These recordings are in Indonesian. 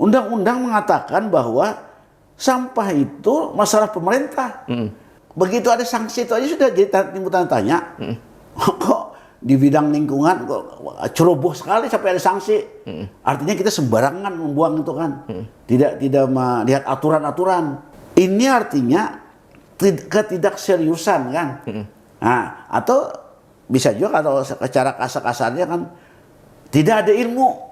undang-undang mengatakan bahwa sampah itu masalah pemerintah. Begitu ada sanksi itu aja sudah jadi tanda tanya. Kok di bidang lingkungan kok ceroboh sekali sampai ada sanksi. Artinya kita sembarangan membuang itu kan. Tidak melihat aturan-aturan. Ini artinya ketidakseriusan kan. Nah, atau bisa juga kalau secara kasar-kasarnya kan tidak ada ilmu.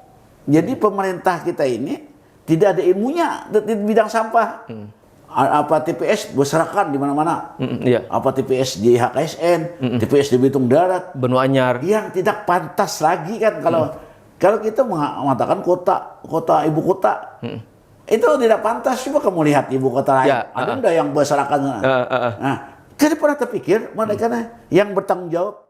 Jadi pemerintah kita ini tidak ada ilmunya di bidang sampah. Apa TPS berserakan di mana-mana. Apa TPS di HKSN, TPS di Belitung Darat, Benua Anyar. Yang tidak pantas lagi kan kalau kita mengatakan kota ibu kota. Itu tidak pantas. Coba kamu lihat ibu kota lain. Ada enggak yang berserakan? Nah, kita pernah terpikir mereka yang bertanggung jawab.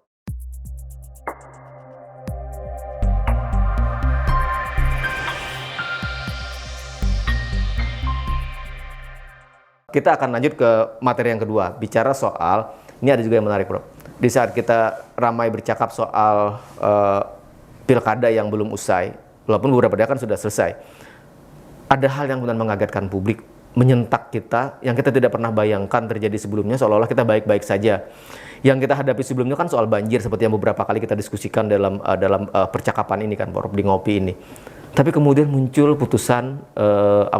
Kita akan lanjut ke materi yang kedua, bicara soal, ini ada juga yang menarik bro, di saat kita ramai bercakap soal pilkada yang belum usai, walaupun beberapa daerah kan sudah selesai, ada hal yang benar mengagetkan publik, menyentak kita, yang kita tidak pernah bayangkan terjadi sebelumnya, seolah-olah kita baik-baik saja. Yang kita hadapi sebelumnya kan soal banjir, seperti yang beberapa kali kita diskusikan dalam percakapan ini kan, di ngopi ini. Tapi kemudian muncul putusan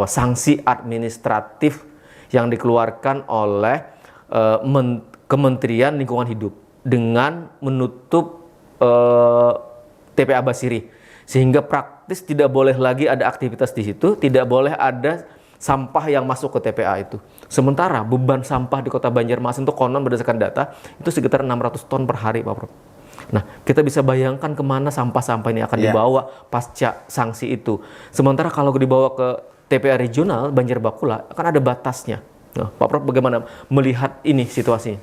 sanksi administratif yang dikeluarkan oleh Kementerian Lingkungan Hidup dengan menutup TPA Basiri, sehingga praktis tidak boleh lagi ada aktivitas di situ, tidak boleh ada sampah yang masuk ke TPA itu. Sementara beban sampah di Kota Banjarmasin itu konon berdasarkan data itu sekitar 600 ton per hari, Pak Prof. Nah, kita bisa bayangkan kemana sampah-sampah ini akan dibawa pasca sanksi itu. Sementara kalau dibawa ke TPA regional Banjar Bakula akan ada batasnya. Nah, Pak Prof bagaimana melihat ini situasinya?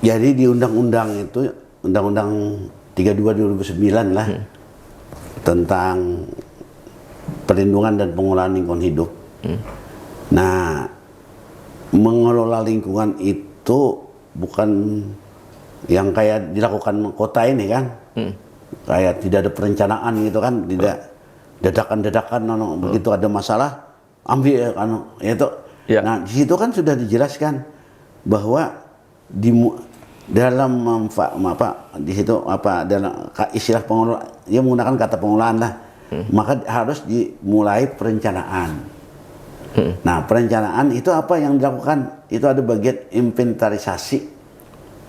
Jadi di undang-undang itu, Undang-Undang 32 2009 lah, tentang perlindungan dan pengelolaan lingkungan hidup. Nah, mengelola lingkungan itu bukan yang kayak dilakukan kota ini kan, kayak tidak ada perencanaan gitu kan, tidak dadakan-dadakan, begitu ada masalah ambil itu. Nah, di situ kan sudah dijelaskan bahwa dalam di situ dalam istilah pengelola, dia menggunakan kata pengelolaan lah, maka harus dimulai perencanaan. Nah, perencanaan itu apa yang dilakukan? Itu ada bagian inventarisasi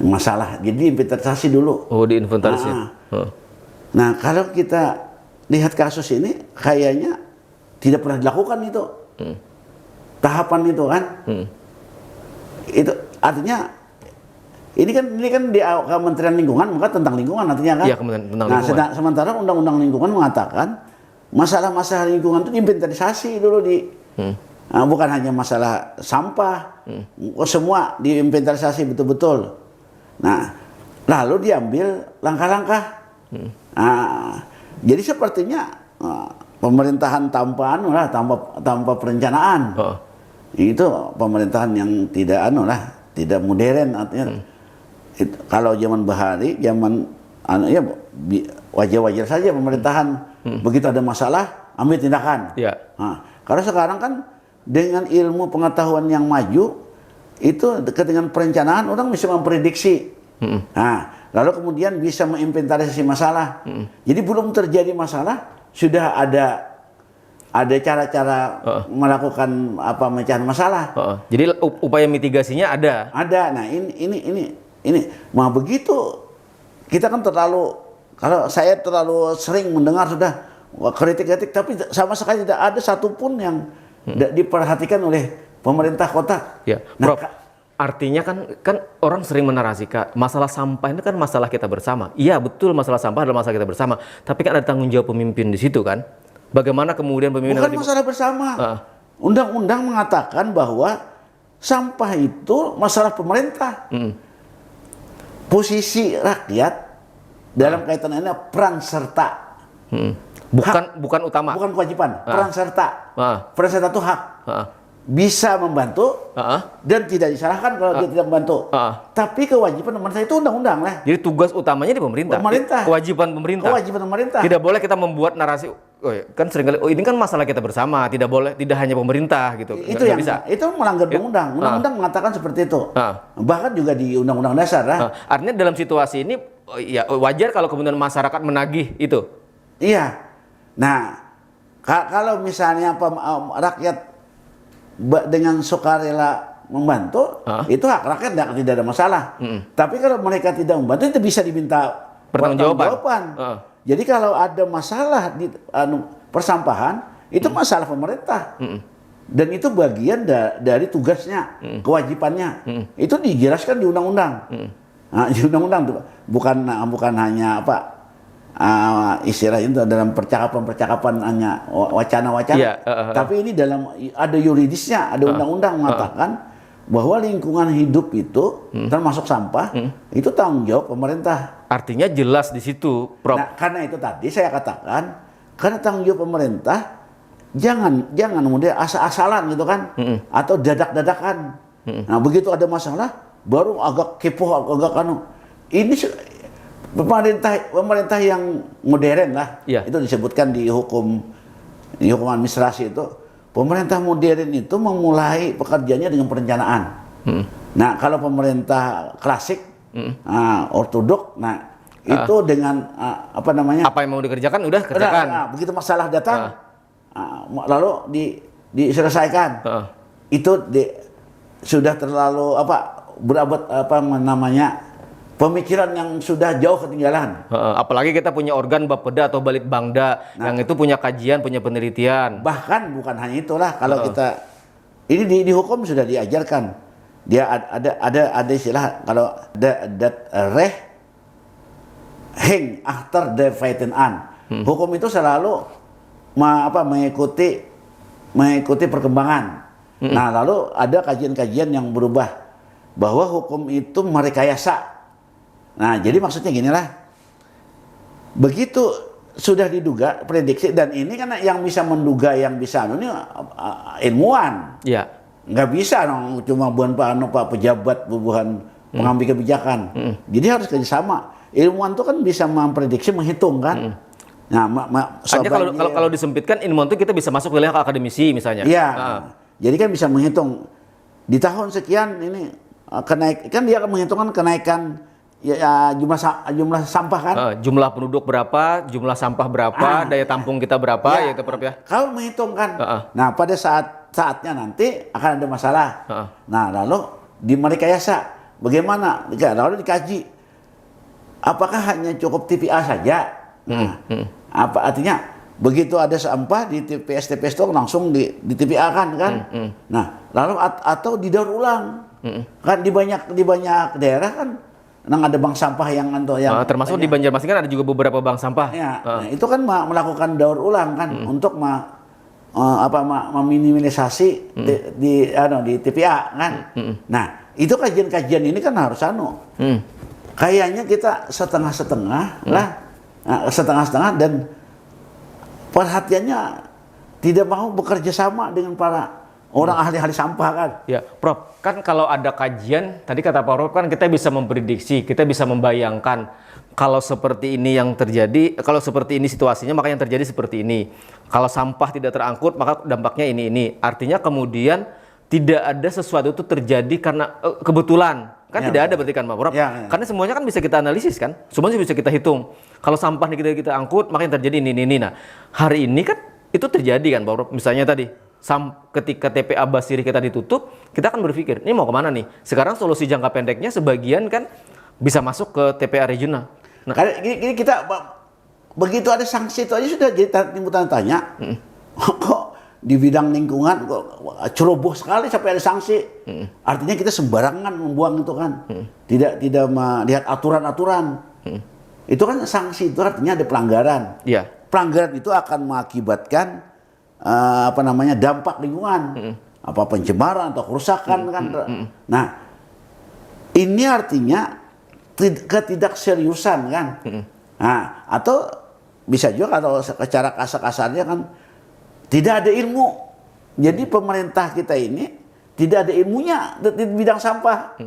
masalah. Jadi inventarisasi dulu. Oh, diinventarisasi. Nah, kalau kita lihat kasus ini kayaknya tidak pernah dilakukan itu. Tahapan itu kan. Itu artinya ini kan di Kementerian Lingkungan, maka tentang lingkungan artinya kan. Iya, tentang lingkungan. Nah, sementara Undang-Undang Lingkungan mengatakan masalah-masalah lingkungan itu diinventarisasi dulu nah, bukan hanya masalah sampah, semua diinventarisasi betul-betul. Nah, lalu diambil langkah-langkah. Nah, jadi sepertinya pemerintahan tanpa perencanaan. Itu pemerintahan yang tidak modern artinya. Kalau zaman Bahari, wajar-wajar saja pemerintahan. Begitu ada masalah, ambil tindakan. Nah, karena sekarang kan dengan ilmu pengetahuan yang maju, itu dengan perencanaan orang bisa memprediksi. Nah, lalu kemudian bisa menginventarisasi masalah. Jadi belum terjadi masalah, sudah ada cara-cara melakukan memecahan masalah. Jadi upaya mitigasinya ada. Ada. Nah, ini mau begitu kita kan kalau saya terlalu sering mendengar sudah kritik-kritik, tapi sama sekali tidak ada satupun yang diperhatikan oleh pemerintah kota. Ya, Prof. Artinya kan orang sering menarasikan masalah sampah itu kan masalah kita bersama. Iya, betul, masalah sampah adalah masalah kita bersama. Tapi kan ada tanggung jawab pemimpin di situ kan. Bagaimana kemudian pemimpin bukan masalah bersama. Undang-undang mengatakan bahwa sampah itu masalah pemerintah. Posisi rakyat dalam kaitan ini peran serta. Bukan utama. Bukan kewajiban, peran serta. Peran serta itu hak. Bisa membantu dan tidak disalahkan kalau dia tidak membantu. Tapi kewajiban pemerintah itu undang-undang lah. Jadi tugas utamanya di pemerintah. Kewajiban pemerintah. Tidak boleh kita membuat narasi oh ya, kan seringkali ini kan masalah kita bersama, tidak boleh, tidak hanya pemerintah gitu. Itu Nggak yang bisa. itu melanggar undang-undang. Undang-undang mengatakan seperti itu. Bahkan juga di Undang-Undang Dasar. Artinya dalam situasi ini ya wajar kalau kemudian masyarakat menagih itu. Iya. Nah, kalau misalnya rakyat dengan sukarela membantu, itu hak rakyat tidak ada masalah. Tapi kalau mereka tidak membantu, itu bisa diminta pertanggungjawaban. Jadi kalau ada masalah di persampahan, itu masalah pemerintah. Dan itu bagian dari tugasnya, kewajibannya. Itu dijelaskan di undang-undang. Nah, di undang-undang bukan hanya istilah itu dalam percakapan hanya wacana-wacana, tapi ini dalam ada yuridisnya, ada undang-undang mengatakan bahwa lingkungan hidup itu termasuk sampah itu tanggung jawab pemerintah. Artinya jelas di situ, Prof. Nah, karena itu tadi saya katakan, karena tanggung jawab pemerintah, jangan kemudian asal-asalan gitu kan, atau dadak-dadakan. Nah, begitu ada masalah baru agak kepo, agak ini pemerintah yang modern lah. Itu disebutkan di hukum administrasi itu, pemerintah modern itu memulai pekerjaannya dengan perencanaan. Nah, kalau pemerintah klasik, ortodok, itu dengan apa yang mau dikerjakan udah kerjakan. Begitu masalah datang, lalu diselesaikan. Itu sudah terlalu berabad pemikiran yang sudah jauh ketinggalan. Apalagi kita punya organ Bapeda atau Balitbangda yang itu punya kajian, punya penelitian. Bahkan bukan hanya itulah, kalau kita ini di hukum sudah diajarkan. Dia ada istilah, kalau dat recht hing achter de feiten aan. Hukum itu selalu mengikuti perkembangan. Nah, lalu ada kajian-kajian yang berubah bahwa hukum itu merekayasa. Nah, jadi maksudnya ginilah, begitu sudah diduga prediksi, dan ini kan yang bisa menduga, yang bisa ini ilmuwan. Iya. Nggak bisa dong cuma Pak pejabat, bukan pengambil kebijakan. Jadi harus kerjasama. Ilmuwan itu kan bisa memprediksi, menghitung kan. Nah, artinya kalau disempitkan ilmuwan itu kita bisa masuk wilayah akademisi misalnya. Iya. Jadi kan bisa menghitung di tahun sekian ini kan dia akan menghitungkan kenaikan jumlah sampah kan. Jumlah penduduk berapa, jumlah sampah berapa, daya tampung kita berapa, ya itu Prof ya. Kalau menghitungkan. Nah, pada saatnya nanti akan ada masalah. Nah, lalu merekayasa bagaimana? Lalu dikaji. Apakah hanya cukup TPA saja? Apa artinya? Begitu ada sampah di TPS itu langsung di TPA kan? Nah, lalu atau didaur ulang. Kan di banyak daerah kan ada bank sampah yang termasuk di Banjarmasin kan ada juga beberapa bank sampah. Ya, nah, itu kan melakukan daur ulang kan untuk meminimalisasi di TPA kan. Nah, itu kajian-kajian ini kan harus kayaknya kita setengah-setengah dan perhatiannya tidak mau bekerja sama dengan para orang ahli-ahli sampah kan. Ya, Prof, kan kalau ada kajian, tadi kata Pak Prof kan kita bisa memprediksi, kita bisa membayangkan kalau seperti ini yang terjadi, kalau seperti ini situasinya maka yang terjadi seperti ini. Kalau sampah tidak terangkut maka dampaknya ini. Artinya kemudian tidak ada sesuatu itu terjadi karena kebetulan. Kan tidak ada berarti kan Pak Prof? Karena semuanya kan bisa kita analisis kan, semuanya bisa kita hitung. Kalau sampah kita angkut maka yang terjadi ini. Nah, hari ini kan itu terjadi kan Pak Prof? Misalnya tadi ketika TPA Basiri kita ditutup, kita akan berpikir, ini mau kemana nih? Sekarang solusi jangka pendeknya sebagian kan bisa masuk ke TPA regional. Nah, gini kita begitu ada sanksi itu aja sudah jadi timbul tanda tanya. Kok di bidang lingkungan kok ceroboh sekali sampai ada sanksi? Artinya kita sembarangan membuang itu kan. Tidak melihat aturan-aturan. Itu kan sanksi, itu artinya ada pelanggaran. Pelanggaran itu akan mengakibatkan dampak lingkungan, pencemaran atau kerusakan kan. Nah, ini artinya ketidakseriusan kan. Nah, atau bisa juga kalau secara kasar-kasarnya kan tidak ada ilmu. Jadi pemerintah kita ini tidak ada ilmunya di bidang sampah.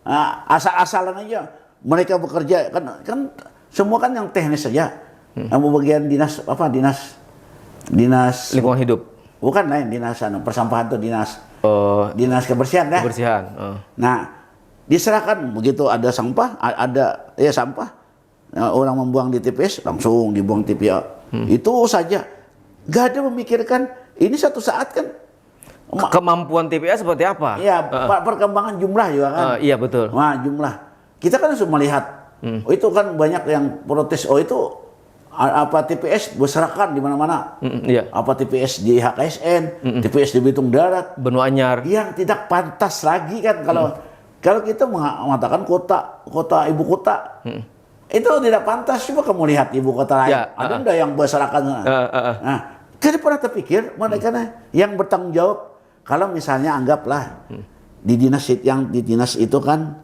Nah, asal-asalan aja mereka bekerja kan semua kan yang teknis saja. Bagian dinas Dinas Lingkungan hidup. bukan lain dinas persampahan tuh dinas Oh, dinas kebersihan dah. kebersihan. Nah, diserahkan begitu ada sampah, ada ya sampah, orang membuang di TPS langsung dibuang TPA. Itu saja, nggak ada memikirkan ini satu saat kan. Kemampuan TPA seperti apa? Ya, perkembangan jumlah juga kan. Iya betul. Nah, jumlah. Kita kan harus melihat, oh, itu kan banyak yang protes, oh itu apa TPS berserakan di mana-mana. Iya. Apa TPS di HKSN, TPS di Bitung Darat. Benua Anyar. Yang tidak pantas lagi kan kalau kita mengatakan kota ibu kota. Itu tidak pantas. Coba kamu lihat ibu kota lain. Ya, Ada enggak yang berserakan? Nah, tidak pernah terpikir mereka yang bertanggung jawab. Kalau misalnya anggaplah di dinas itu kan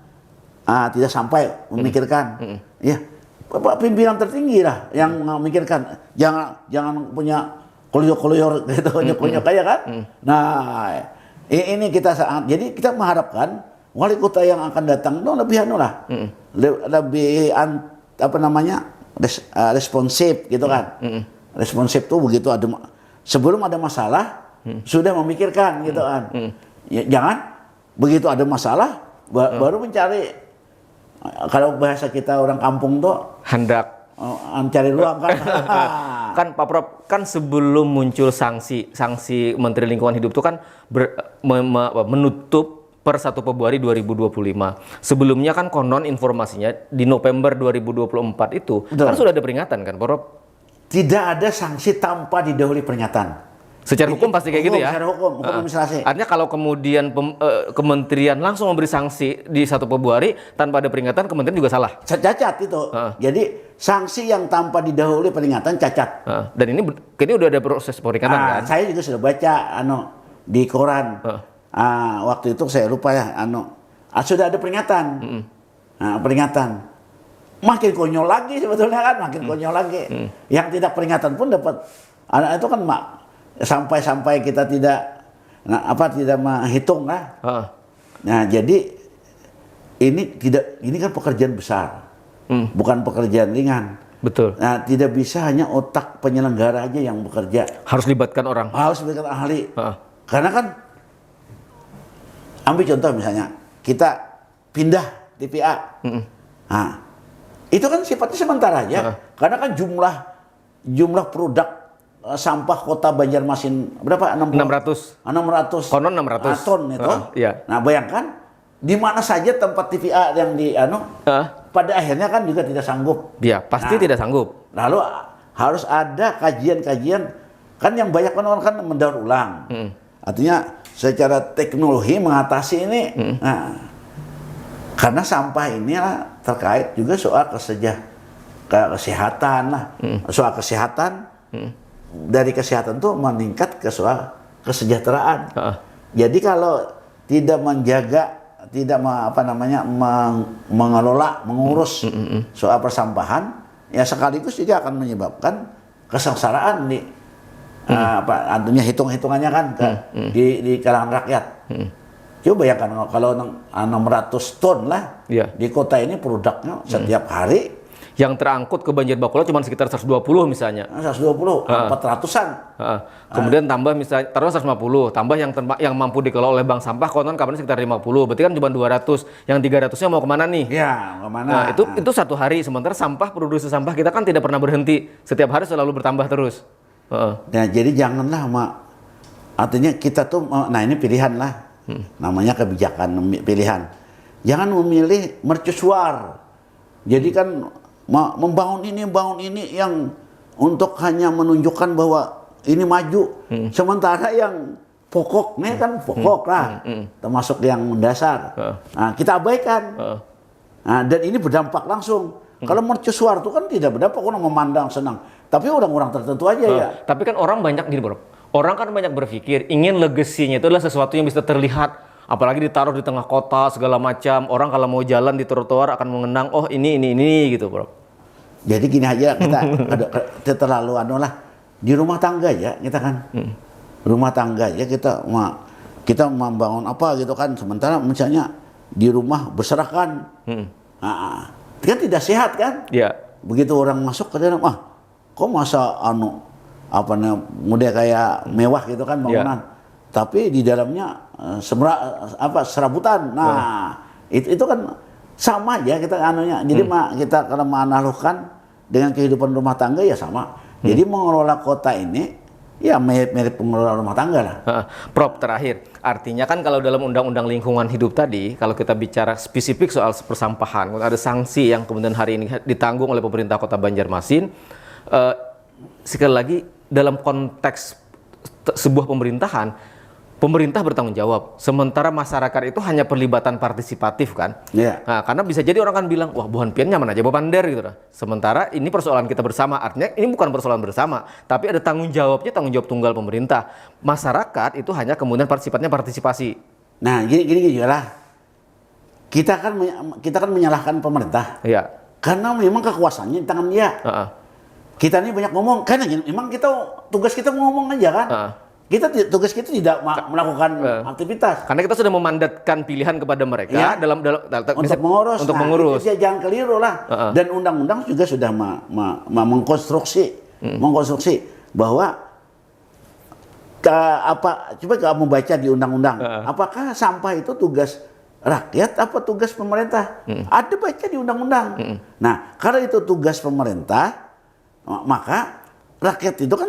tidak sampai memikirkan, ya Bapak pimpinan tertinggi lah yang memikirkan, jangan punya koleyor gitu, konyok kayak kan. Nah, ini kita jadi kita mengharapkan wali kota yang akan datang itu lebih lebih responsif gitu kan. Responsif tuh begitu sebelum ada masalah sudah memikirkan gitu kan. Ya, jangan begitu ada masalah baru mencari, kalau bahasa kita orang kampung tuh Hendak mencari ruang kan. kan Pak Prof, kan sebelum muncul sanksi Menteri Lingkungan Hidup itu kan menutup per 1 Februari 2025. Sebelumnya kan konon informasinya di November 2024 itu Betul. kan sudah ada peringatan kan Pak Prof? Tidak ada sanksi tanpa didahului peringatan. Secara hukum pasti kayak gitu ya? Secara hukum administrasi. Artinya kalau kemudian kementerian langsung memberi sanksi di 1 Februari tanpa ada peringatan, kementerian juga salah? Cacat itu. Jadi sanksi yang tanpa didahului peringatan cacat. Dan ini udah ada proses peringatan kan? Saya juga sudah baca di koran. Waktu itu saya lupa ya, sudah ada peringatan. Peringatan. Makin konyol lagi sebetulnya kan, makin konyol lagi. Yang tidak peringatan pun dapat. Itu kan sampai kita tidak menghitung lah. Nah, jadi ini kan pekerjaan besar. Bukan pekerjaan ringan. Betul. Nah, tidak bisa hanya otak penyelenggara aja yang bekerja. Harus libatkan orang. Harus libatkan ahli. Karena kan ambil contoh misalnya kita pindah TPA. Nah, itu kan sifatnya sementara aja. Karena kan jumlah produk sampah kota Banjarmasin berapa? 600. Konon 600 ton itu. Iya. Nah, bayangkan di mana saja tempat TPA yang pada akhirnya kan juga tidak sanggup. Iya, pasti tidak sanggup. Lalu harus ada kajian-kajian, kan yang banyak orang kan mendaur ulang. Artinya secara teknologi mengatasi ini. Nah, karena sampah ini terkait juga soal kesehatan lah. Soal kesehatan. Dari kesehatan tuh meningkat ke soal kesejahteraan. Jadi kalau tidak menjaga, tidak mengelola, mengurus soal persampahan, ya sekaligus juga akan menyebabkan kesengsaraan di artinya hitung-hitungannya kan di kalangan rakyat. Coba bayangkan kalau 600 ton lah di kota ini produknya setiap hari. Yang terangkut ke Banjarbakola cuma sekitar 120 misalnya. 120, 400-an. Kemudian tambah misalnya, taruh 150, tambah yang mampu dikelola oleh bank sampah, konon kabarnya sekitar 50, berarti kan cuma 200. Yang 300-nya mau kemana nih? Ya, kemana? Nah, itu satu hari, sementara produksi sampah kita kan tidak pernah berhenti. Setiap hari selalu bertambah terus. Nah, jadi janganlah, artinya kita tuh, nah ini pilihan lah. Namanya kebijakan, pilihan. Jangan memilih mercusuar. Jadi kan membangun ini yang untuk hanya menunjukkan bahwa ini maju. Sementara yang pokoknya kan pokok lah, termasuk yang mendasar. Nah, kita abaikan. Nah, dan ini berdampak langsung. Kalau mercusuar itu kan tidak berdampak, orang memandang senang. Tapi orang-orang tertentu aja ya. Tapi kan orang banyak gini bro. Orang kan banyak berpikir ingin legasinya itu adalah sesuatu yang bisa terlihat. Apalagi ditaruh di tengah kota segala macam. Orang kalau mau jalan di trotoar akan mengenang, oh ini gitu bro. Jadi gini aja kita terlalu di rumah tangga ya kita kan. Rumah tangga ya kita membangun apa gitu kan. Sementara misalnya di rumah berserakan. Nah, kan tidak sehat kan? Iya. Begitu orang masuk ke dalam, kok masa apa namanya, model kayak mewah gitu kan bangunan. Tapi di dalamnya serabutan. Nah, itu kan sama aja kita anunya. Jadi kita kalau menganalogkan dengan kehidupan rumah tangga ya sama. Jadi mengelola kota ini ya mirip pengelola rumah tangga lah. Prof, terakhir, artinya kan kalau dalam undang-undang lingkungan hidup tadi, kalau kita bicara spesifik soal persampahan, ada sanksi yang kemudian hari ini ditanggung oleh pemerintah Kota Banjarmasin. Sekali lagi dalam konteks sebuah pemerintahan, pemerintah bertanggung jawab, sementara masyarakat itu hanya perlibatan partisipatif kan. Nah, karena bisa jadi orang kan bilang, wah Bohan Pian nyaman aja Bapander gitu. Sementara ini persoalan kita bersama, artinya ini bukan persoalan bersama, tapi ada tanggung jawabnya, tanggung jawab tunggal pemerintah. Masyarakat itu hanya kemudian sifatnya partisipasi. Nah, gini lah. Kita kan menyalahkan pemerintah. Iya. Karena memang kekuasaannya di tangan dia. Kita ini banyak ngomong, karena memang tugas kita ngomong aja kan. Tugas kita tidak melakukan aktivitas. Karena kita sudah memandatkan pilihan kepada mereka untuk mengurus. Untuk mengurus. Itu jangan keliru lah. Dan undang-undang juga sudah mengkonstruksi bahwa coba kamu baca di undang-undang, apakah sampah itu tugas rakyat apa tugas pemerintah? Ada baca di undang-undang. Nah, karena itu tugas pemerintah, maka rakyat itu kan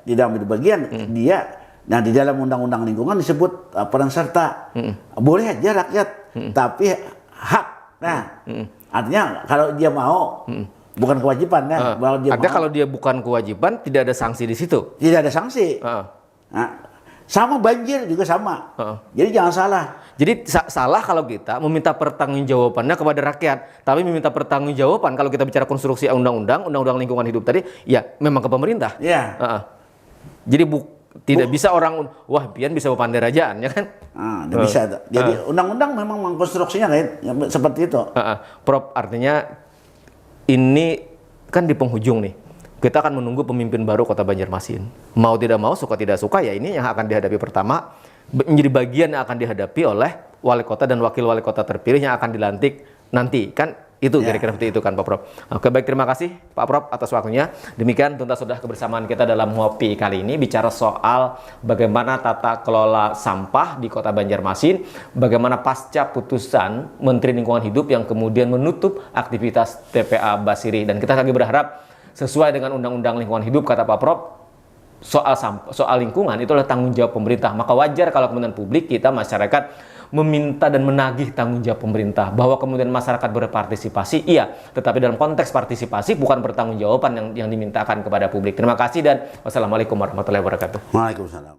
tidak ambil bagian. Nah di dalam undang-undang lingkungan disebut peran serta. Boleh aja rakyat, tapi hak. Nah, artinya kalau dia mau, bukan kewajiban ya. Kalau dia bukan kewajiban, tidak ada sanksi di situ. Tidak ada sanksi. Nah, sama banjir juga sama. Jadi jangan salah. Jadi salah kalau kita meminta pertanggungjawabannya kepada rakyat, tapi meminta pertanggungjawaban kalau kita bicara konstruksi undang-undang lingkungan hidup tadi, ya memang ke pemerintah. Iya. Jadi tidak bisa orang, wah Pian bisa Bapander ajaan, ya kan? Tidak bisa. Jadi undang-undang memang mengkonstruksinya kayak seperti itu. Prof, artinya ini kan di penghujung nih. Kita akan menunggu pemimpin baru Kota Banjarmasin. Mau tidak mau, suka tidak suka, ya ini yang akan dihadapi pertama. Menjadi bagian yang akan dihadapi oleh wali kota dan wakil wali kota terpilih yang akan dilantik nanti. Kan itu kira-kira seperti itu kan Pak Prof. Oke, baik, terima kasih Pak Prof atas waktunya. Demikian tuntas sudah kebersamaan kita dalam ngopi kali ini, bicara soal bagaimana tata kelola sampah di Kota Banjarmasin, bagaimana pasca putusan Menteri Lingkungan Hidup yang kemudian menutup aktivitas TPA Basiri. Dan kita lagi berharap sesuai dengan Undang-Undang Lingkungan Hidup, kata Pak Prof, soal lingkungan itu adalah tanggung jawab pemerintah. Maka wajar kalau kemudian publik, kita masyarakat meminta dan menagih tanggung jawab pemerintah, bahwa kemudian masyarakat berpartisipasi, iya, tetapi dalam konteks partisipasi bukan pertanggungjawaban yang dimintakan kepada publik. Terima kasih dan wassalamualaikum warahmatullahi wabarakatuh. Waalaikumsalam.